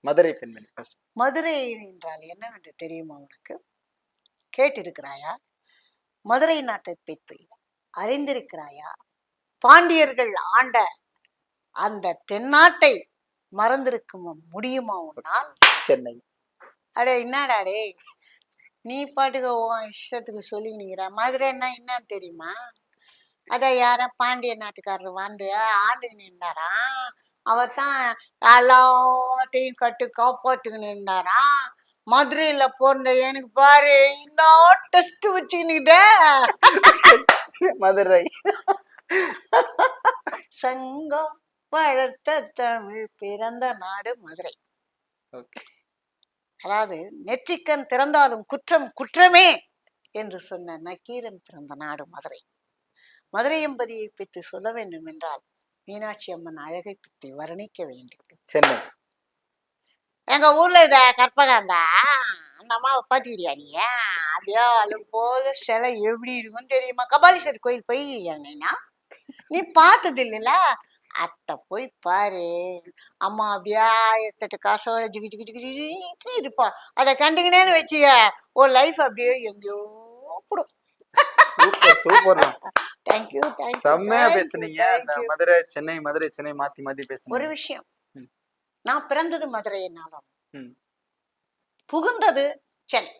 மதுரை பெண்மணி first. மதுரை என்றால் என்னவென்று தெரியுமா உனக்கு? கேட்டிருக்கிறாயா? மதுரை நாட்டை பற்றி அறிந்திருக்கிறாயா? பாண்டியர்கள் ஆண்ட அந்த தென்னாட்டை மறந்திருக்க முடியுமா உன்னால்? சென்னை. அடே என்னடா டே, நீ பாட்டுக்கு உன் இஷ்டத்துக்கு சொல்லிக்கிற. மதுரைன்னா என்னன்னு தெரியுமா? அதான் யார பாண்டிய நாட்டுக்காரர் வந்து ஆண்டுன்னு இருந்தாராம். அவர்தான் எல்லாத்தையும் கட்டு காப்பாத்துக்கின்னு இருந்தாராம். மதுரையில பிறந்த எனக்கு பாரு இன்னும் டெஸ்ட் வச்சுக்கினுதே. மதுரை. சங்கம் வளர்த்த தமிழ் பிறந்த நாடு மதுரை. அதாவது நெற்றிக்கண் திறந்தாலும் குற்றம் குற்றமே என்று சொன்ன நக்கீரன் பிறந்த நாடு மதுரை. மதுரை எம்பதியை பற்றி சொல்ல வேண்டும் என்றால் மீனாட்சி அம்மன் அழகை பற்றி வர்ணிக்க வேண்டும். சென்னை. எங்க ஊர்ல இத கற்பகாந்தா அந்த அம்மாவை பாத்துக்கிறியா நீ? அதே அது போல சிலை எப்படி இருக்குன்னு தெரியுமா? கபாலீஸ்வரர் கோயில் போய் நீனா நீ பார்த்தது இல்லைல்ல? அத்தை போய் பாரு. அம்மா அப்படியே 1008 காசோட ஜிகு ஜிகு ஜிகு ஜிகு இருப்பா. அதை கண்டிங்கன்னு வச்சுக்க ஒரு லைஃப் அப்படியே எங்கேயோ போடும். சூப்பர். Thank you thank you. செம்மையா பேசுனீங்க. அந்த மதுரை சென்னை மதுரை சென்னை மாத்தி மாத்தி பேசுனீங்க. ஒரு விஷயம், நான் பிறந்தது மதுரையினாலும் புகுந்தது சென்னை.